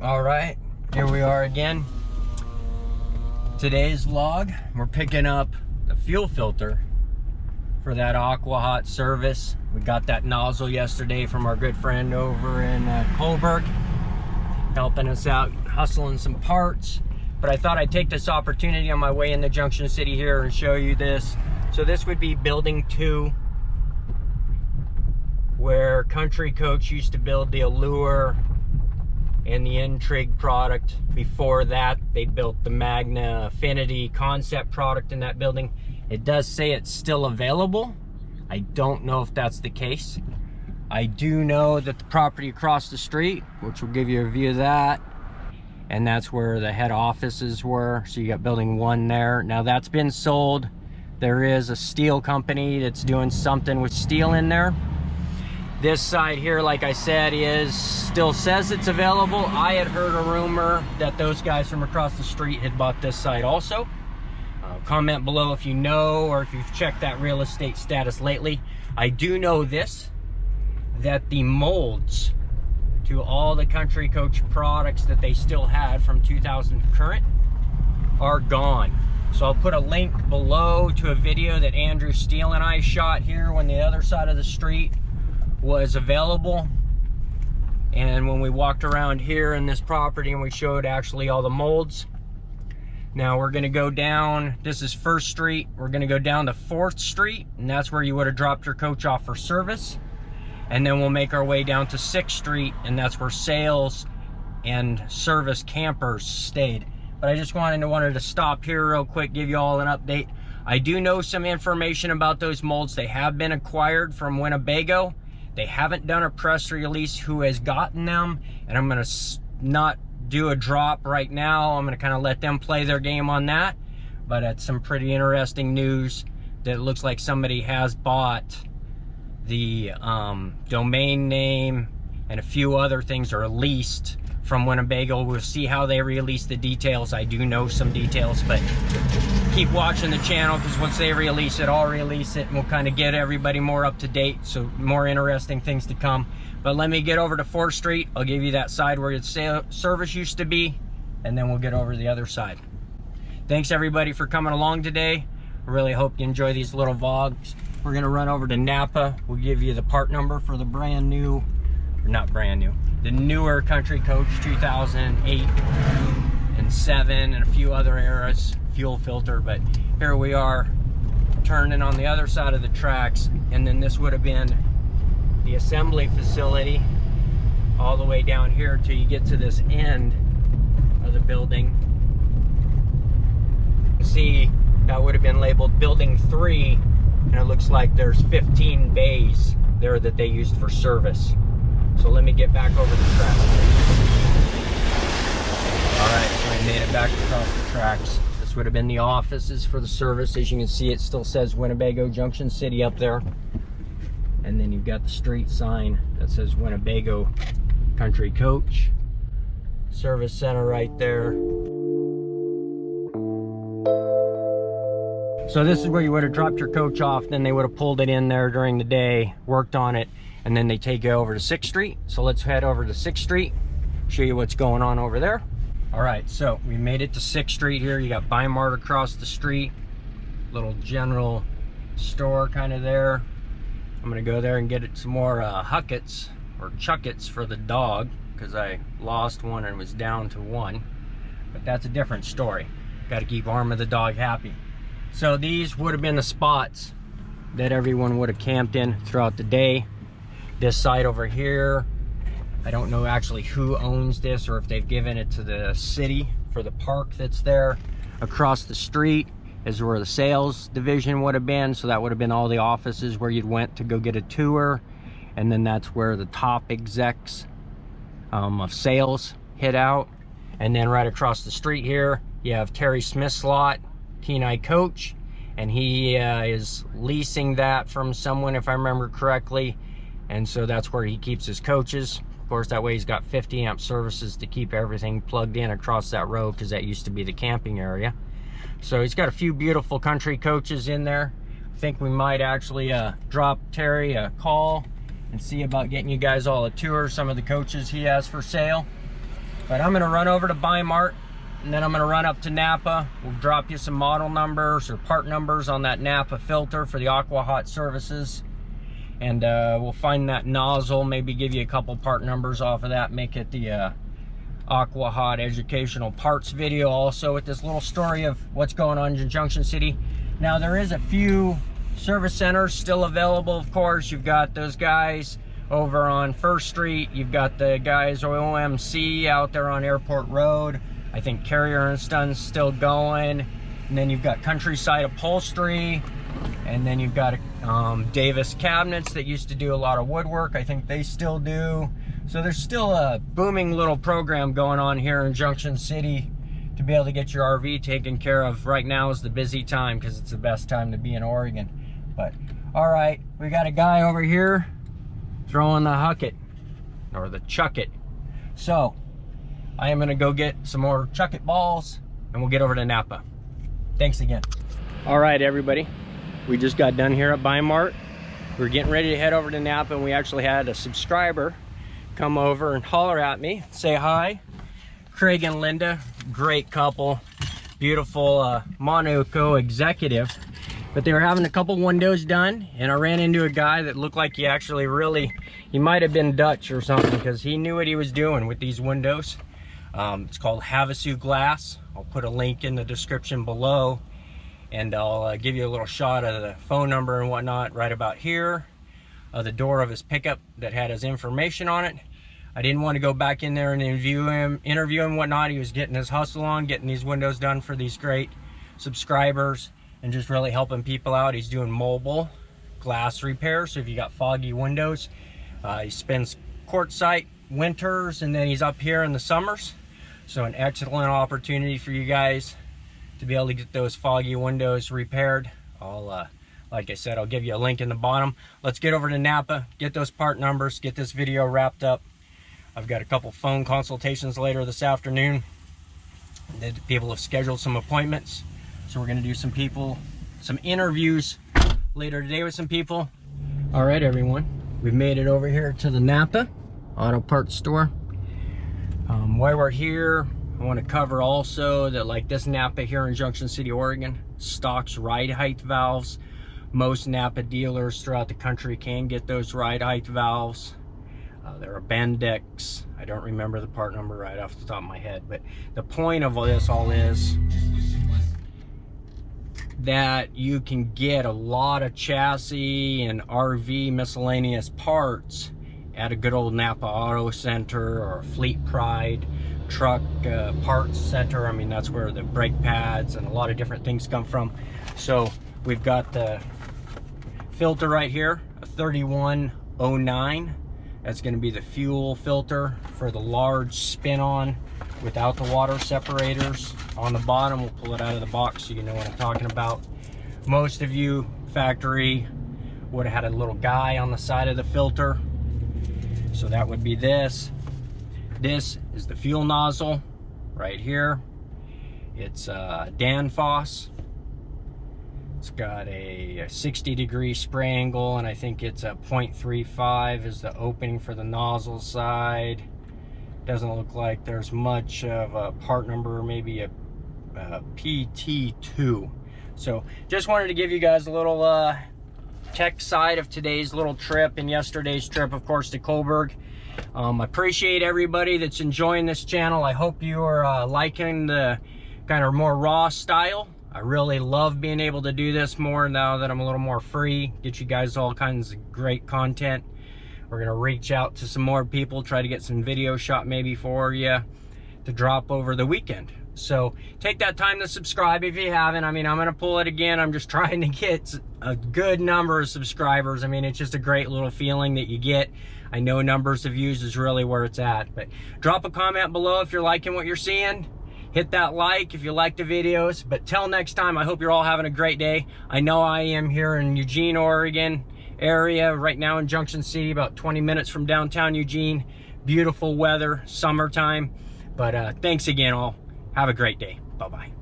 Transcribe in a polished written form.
All right, here we are again. Today's vlog, we're picking up the fuel filter for that Aqua Hot service. We got that nozzle yesterday from our good friend over in Coburg, helping us out, hustling some parts. But I thought I'd take this opportunity on my way into Junction City here and show you this. So this would be building 2, where Country Coach used to build the Allure and the Intrigue product. Before that, they built the Magna Affinity concept product in that building. It does say it's still available. I don't know if that's the case. I do know that the property across the street, which will give you a view of that, and that's where the head offices were. So you got building 1 there. Now that's been sold. There is a steel company that's doing something with steel in there. This side here, like I said, still says it's available. I had heard a rumor that those guys from across the street had bought this side also. Comment below if you know, or if you've checked that real estate status lately. I do know this, that the molds to all the Country Coach products that they still had from 2000 current are gone. So I'll put a link below to a video that Andrew Steele and I shot here when the other side of the street was available, and when we walked around here in this property and we showed actually all the molds. Now we're going to go down, this is 1st Street, we're going to go down to 4th Street, and that's where you would have dropped your coach off for service. And then we'll make our way down to 6th Street, and that's where sales and service campers stayed. But I just wanted to stop here real quick, give you all an update. I do know some information about those molds. They have been acquired from Winnebago. They haven't done a press release who has gotten them, and I'm going to not do a drop right now. I'm going to kind of let them play their game on that. But it's some pretty interesting news that it looks like somebody has bought the domain name and a few other things are leased from Winnebago. We'll see how they release the details. I do know some details, but keep watching the channel, because once they release it, I'll release it, and we'll kind of get everybody more up to date. So more interesting things to come. But let me get over to 4th Street. I'll give you that side where the service used to be, and then we'll get over to the other side. Thanks everybody for coming along today. I really hope you enjoy these little vlogs. We're gonna run over to Napa. We'll give you the part number for the brand new, or not brand new, the newer Country Coach 2008 and 7 and a few other eras fuel filter. But here we are turning on the other side of the tracks, and then this would have been the assembly facility all the way down here till you get to this end of the building. You see that would have been labeled building 3, and it looks like there's 15 bays there that they used for service. So let me get back over the tracks. Alright, so I made it back across the tracks. This would have been the offices for the service. As you can see, it still says Winnebago Junction City up there. And then you've got the street sign that says Winnebago Country Coach Service Center right there. So this is where you would have dropped your coach off. Then they would have pulled it in there during the day, worked on it, and then they take you over to 6th Street. So let's head over to 6th Street, show you what's going on over there. All right, so we made it to 6th Street here. You got Bi-Mart across the street, little general store kind of there. I'm gonna go there and get it some more Huckets or Chuckets for the dog, because I lost one and was down to 1. But that's a different story. Got to keep Arm of the dog happy. So these would have been the spots that everyone would have camped in throughout the day. This side over here, I don't know actually who owns this, or if they've given it to the city for the park that's there. Across the street is where the sales division would have been. So that would have been all the offices where you'd went to go get a tour. And then that's where the top execs of sales hid out. And then right across the street here, you have Terry Smith's lot, Kenai Coach. And he is leasing that from someone, if I remember correctly. And so that's where he keeps his coaches. Of course, that way he's got 50 amp services to keep everything plugged in across that road, because that used to be the camping area. So he's got a few beautiful Country Coaches in there. I think we might actually drop Terry a call and see about getting you guys all a tour, some of the coaches he has for sale. But I'm gonna run over to Bi-Mart, and then I'm gonna run up to Napa. We'll drop you some model numbers or part numbers on that Napa filter for the Aqua Hot services. And we'll find that nozzle, maybe give you a couple part numbers off of that, make it the Aqua Hot educational parts video also, with this little story of what's going on in Junction City. Now there is a few service centers still available, of course. You've got those guys over on First Street. You've got the guys OMC out there on Airport Road. I think Carrier and Stun's still going. And then you've got Countryside Upholstery. And then you've got Davis Cabinets that used to do a lot of woodwork. I think they still do. So there's still a booming little program going on here in Junction City to be able to get your RV taken care of. Right now is the busy time because it's the best time to be in Oregon. But all right, we got a guy over here throwing the huck it or the chuck it. So I am gonna go get some more chuck it balls and we'll get over to Napa. Thanks again. All right, everybody. We just got done here at Bi-Mart. We're getting ready to head over to Napa, and we actually had a subscriber come over and holler at me, say hi. Craig and Linda, great couple, beautiful Monaco executive. But they were having a couple windows done, and I ran into a guy that looked like he actually he might have been Dutch or something, because he knew what he was doing with these windows. It's called Havasu Glass. I'll put a link in the description below. And I'll give you a little shot of the phone number and whatnot right about here. The door of his pickup that had his information on it. I didn't want to go back in there and interview him and whatnot. He was getting his hustle on, getting these windows done for these great subscribers and just really helping people out. He's doing mobile glass repair. So if you got foggy windows, he spends quartzsite winters and then he's up here in the summers. So an excellent opportunity for you guys to be able to get those foggy windows repaired. Like I said, I'll give you a link in the bottom. Let's get over to Napa, get those part numbers, get this video wrapped up. I've got a couple phone consultations later this afternoon. The people have scheduled some appointments. So we're gonna do some interviews later today with some people. All right, everyone, we've made it over here to the Napa Auto Parts store. While we're here, I want to cover also that, like, this Napa here in Junction City, Oregon, stocks ride height valves. Most Napa dealers throughout the country can get those ride height valves. There are Bendix. I don't remember the part number right off the top of my head, but the point of this all is that you can get a lot of chassis and RV miscellaneous parts at a good old Napa Auto Center or a Fleet Pride truck parts center. I mean, that's where the brake pads and a lot of different things come from. So we've got the filter right here, a 3109. That's going to be the fuel filter for the large spin-on without the water separators. On the bottom, we'll pull it out of the box so you know what I'm talking about. Most of you factory would have had a little guy on the side of the filter. So that would be this. This is the fuel nozzle right here. It's Danfoss. It's got a 60-degree spray angle, and I think it's a 0.35 is the opening for the nozzle side. Doesn't look like there's much of a part number, maybe a PT2. So just wanted to give you guys a little tech side of today's little trip and yesterday's trip, of course, to Coburg. I appreciate everybody that's enjoying this channel. I hope you are liking the kind of more raw style. I really love being able to do this more now that I'm a little more free, get you guys all kinds of great content. We're gonna reach out to some more people, try to get some video shot maybe for you to drop over the weekend. So take that time to subscribe if you haven't. I mean, I'm gonna pull it again. I'm just trying to get a good number of subscribers. I mean, it's just a great little feeling that you get. I know numbers of views is really where it's at, but drop a comment below if you're liking what you're seeing. Hit that like if you like the videos. But till next time, I hope you're all having a great day. I know I am here in Eugene, Oregon area, right now in Junction City, about 20 minutes from downtown Eugene. Beautiful weather, summertime. But thanks again all. Have a great day. Bye-bye.